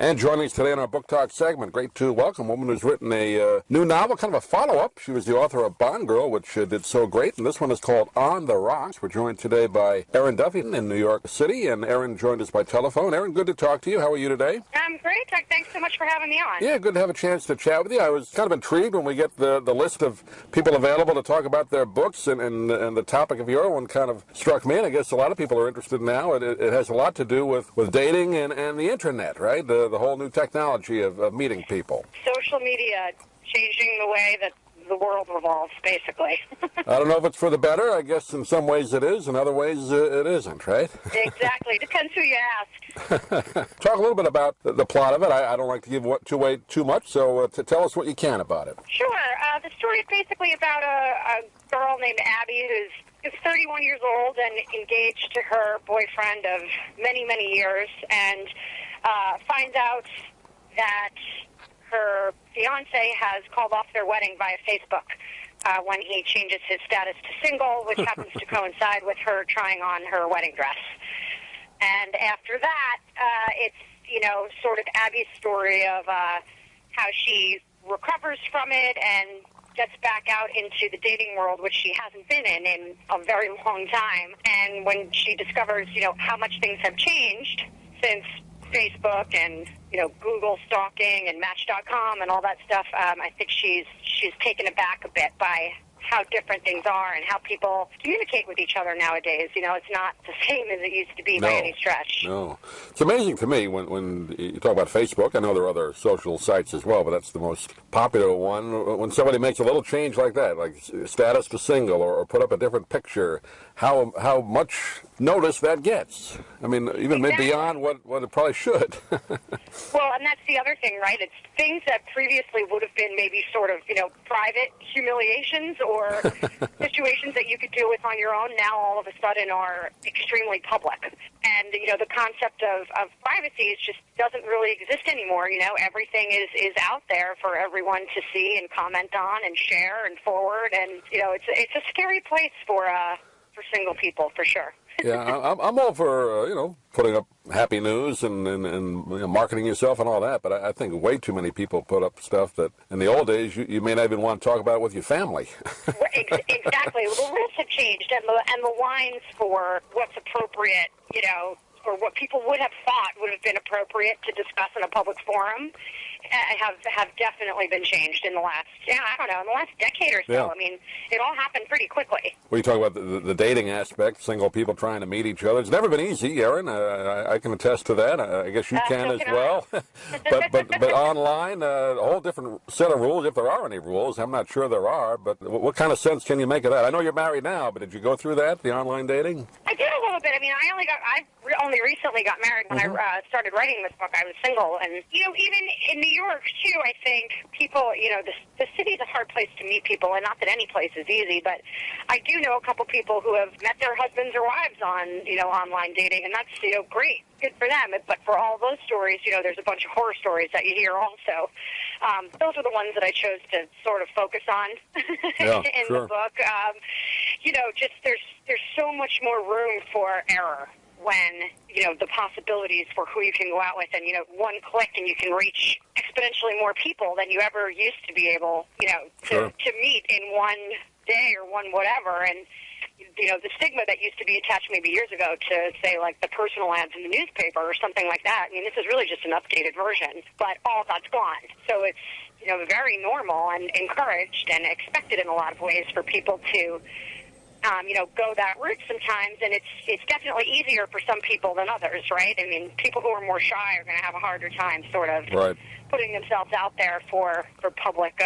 And joining us today in our Book Talk segment, great to welcome a woman who's written a new novel, kind of a follow-up. She was the author of Bond Girl, which did so great, and this one is called On the Rocks. We're joined today by Erin Duffy in New York City, and Erin joined us by telephone. Erin, good to talk to you. How are you today? I'm great, Chuck. Thanks so much for having me on. Yeah, good to have a chance to chat with you. I was kind of intrigued when we get the list of people available to talk about their books, and the topic of your one kind of struck me, and I guess a lot of people are interested now. It has a lot to do with dating and the internet, right? The whole new technology of meeting people. Social media changing the way that the world revolves, basically. I don't know if it's for the better. I guess in some ways it is, in other ways it isn't, right? Exactly. Depends who you ask. Talk a little bit about the plot of it. I don't like to give away too much, so tell us what you can about it. Sure. The story is basically about a girl named Abby who's 31 years old and engaged to her boyfriend of many, many years, and finds out that her fiancé has called off their wedding via Facebook when he changes his status to single, which happens to coincide with her trying on her wedding dress. And after that, it's, sort of Abby's story of how she recovers from it and gets back out into the dating world, which she hasn't been in a very long time. And when she discovers, how much things have changed since Facebook and, Google stalking and Match.com and all that stuff, I think she's taken aback a bit by how different things are and how people communicate with each other nowadays. It's not the same as it used to be by any stretch. No. It's amazing to me when you talk about Facebook. I know there are other social sites as well, but that's the most popular one. When somebody makes a little change like that, like status to single or put up a different picture, how much notice that gets. I mean, even beyond what it probably should. Well, and that's the other thing, right? It's things that previously would have been maybe sort of, private humiliations or situations that you could deal with on your own, now all of a sudden are extremely public. And, the concept of privacy just doesn't really exist anymore. Everything is out there for everyone to see and comment on and share and forward. And, it's a scary place for single people, for sure. Yeah, I'm all for, putting up happy news and marketing yourself and all that, but I think way too many people put up stuff that in the old days you may not even want to talk about with your family. Exactly. The rules have changed, and the lines for what's appropriate, or what people would have thought would have been appropriate to discuss in a public forum have definitely been changed in the last, in the last decade or so. Yeah. I mean, it all happened pretty quickly. Well, you talk about the dating aspect, single people trying to meet each other. It's never been easy, Erin. I can attest to that. I guess you can as well. but online, a whole different set of rules, if there are any rules. I'm not sure there are, but what kind of sense can you make of that? I know you're married now, but did you go through that, the online dating? I did a little bit. I mean, I only recently got married when I started writing this book. I was single, and even in New York too, I think people, the city's a hard place to meet people, and not that any place is easy, but I do know a couple people who have met their husbands or wives on online dating, and that's great, good for them. But for all those stories, there's a bunch of horror stories that you hear also. Those are the ones that I chose to sort of focus on in the book. Just there's so much more room for error when, the possibilities for who you can go out with, and, one click and you can reach exponentially more people than you ever used to be able, to meet in one day or one whatever. And, the stigma that used to be attached maybe years ago to, say, like the personal ads in the newspaper or something like that. I mean, this is really just an updated version, but all that's gone. So it's, very normal and encouraged and expected in a lot of ways for people to go that route sometimes, and it's definitely easier for some people than others, right? I mean, people who are more shy are going to have a harder time sort of putting themselves out there for public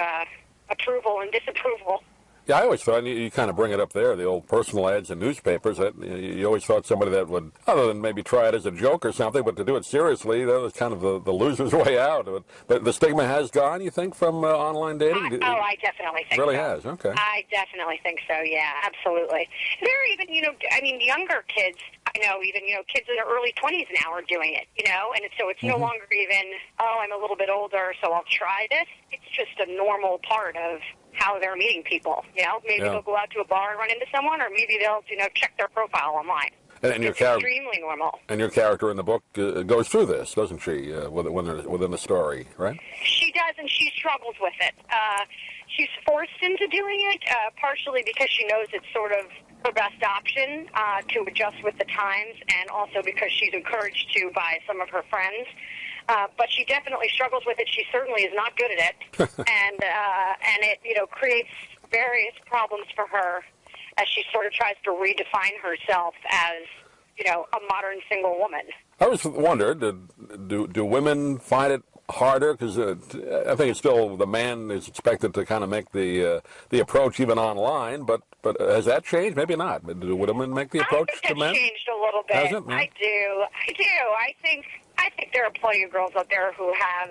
approval and disapproval. Yeah, I always thought, you kind of bring it up there, the old personal ads in newspapers, that you always thought somebody that would, other than maybe try it as a joke or something, but to do it seriously, that was kind of the loser's way out. But the stigma has gone, you think, from online dating? I definitely think so. It really has, okay. I definitely think so, yeah, absolutely. There are even, younger kids, I know even, kids in their early 20s now are doing it, and so it's no longer even, I'm a little bit older, so I'll try this. It's just a normal part of how they're meeting people. Maybe they'll go out to a bar and run into someone, or maybe they'll, check their profile online. And it's extremely normal. And your character in the book goes through this, doesn't she, within the story, right? She does, and she struggles with it. She's forced into doing it, partially because she knows it's sort of her best option to adjust with the times, and also because she's encouraged to by some of her friends. But she definitely struggles with it. She certainly is not good at it, and it creates various problems for her as she sort of tries to redefine herself as a modern single woman. I always wondered, do women find it harder? Because I think it's still the man is expected to kind of make the approach even online, but has that changed? Maybe not. Do women make the approach to men? I think it's changed a little bit. Has it? Yeah. I do. I think there are plenty of girls out there who have,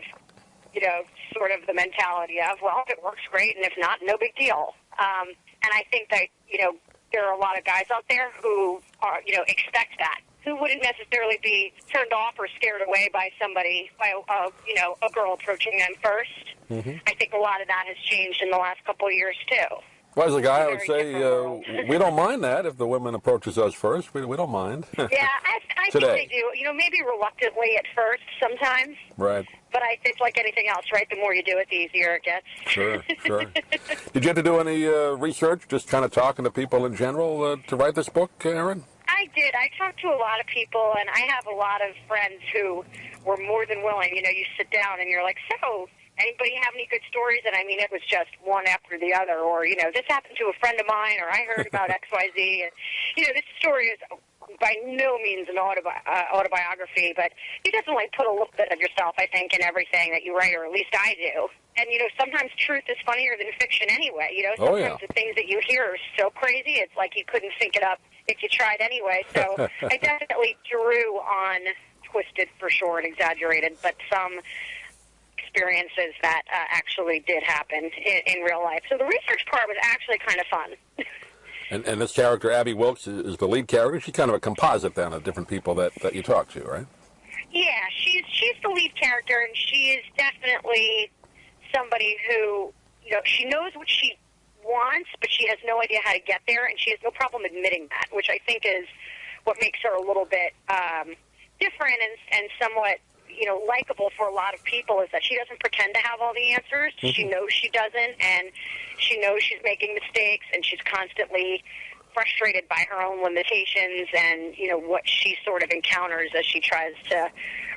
sort of the mentality of, well, if it works, great, and if not, no big deal. And I think that, there are a lot of guys out there who are, expect that, who wouldn't necessarily be turned off or scared away by somebody, by a girl approaching them first. Mm-hmm. I think a lot of that has changed in the last couple of years, too. Well, as a guy, I would say we don't mind that if the woman approaches us first. We don't mind. Yeah, I think they do. Maybe reluctantly at first sometimes. Right. But I think like anything else, right? The more you do it, the easier it gets. Sure. Did you have to do any research, just kind of talking to people in general to write this book, Erin? I did. I talked to a lot of people, and I have a lot of friends who were more than willing. You sit down and you're like, so, anybody have any good stories? And I mean, it was just one after the other, or, this happened to a friend of mine, or I heard about XYZ. And, this story is by no means an autobiography, but you definitely put a little bit of yourself, I think, in everything that you write, or at least I do. And, sometimes truth is funnier than fiction anyway. Sometimes the things that you hear are so crazy, it's like you couldn't think it up if you tried anyway. So I definitely drew on twisted for sure and exaggerated, but some experiences that actually did happen in real life. So the research part was actually kind of fun. And this character, Abby Wilkes, is the lead character. She's kind of a composite then of different people that you talk to, right? Yeah, she's the lead character, and she is definitely somebody who, she knows what she wants, but she has no idea how to get there, and she has no problem admitting that, which I think is what makes her a little bit different and somewhat, likable for a lot of people, is that she doesn't pretend to have all the answers. Mm-hmm. She knows she doesn't, and she knows she's making mistakes, and she's constantly frustrated by her own limitations and, what she sort of encounters as she tries to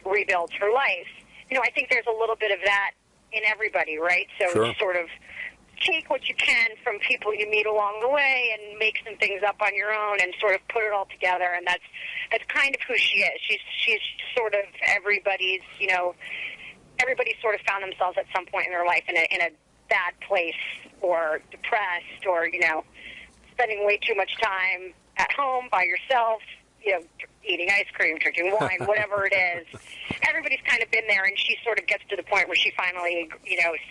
rebuild her life. I think there's a little bit of that in everybody, right? So sure. Sort of take what you can from people you meet along the way and make some things up on your own and sort of put it all together. And that's kind of who she is. She's sort of everybody's, everybody sort of found themselves at some point in their life in a bad place, or depressed, or, spending way too much time at home by yourself, eating ice cream, drinking wine, whatever it is. Everybody's kind of been there, and she sort of gets to the point where she finally,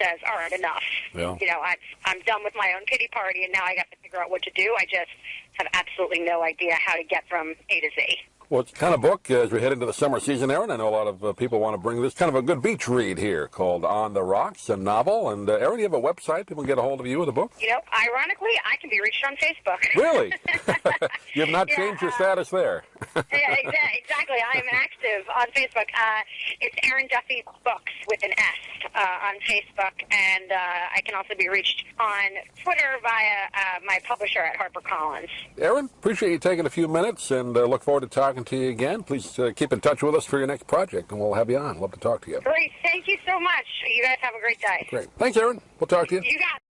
says, all right, enough. Yeah. I'm done with my own pity party, and now I got to figure out what to do. I just have absolutely no idea how to get from A to Z. Well, it's the kind of book, as we head into the summer season, Erin, I know a lot of people want to bring this kind of a good beach read here called On the Rocks, a novel. And, Erin, you have a website? People can get a hold of you with the book? Ironically, I can be reached on Facebook. Really? You have not changed your status there. Yeah, exactly. I am active on Facebook. It's Erin Duffy Books with an S on Facebook. And I can also be reached on Twitter via my publisher at HarperCollins. Erin, appreciate you taking a few minutes, and look forward to talking to you again. Please keep in touch with us for your next project, and we'll have you on. Love to talk to you. Great. Thank you so much. You guys have a great day. Great. Thanks, Erin. We'll talk to you. You got it.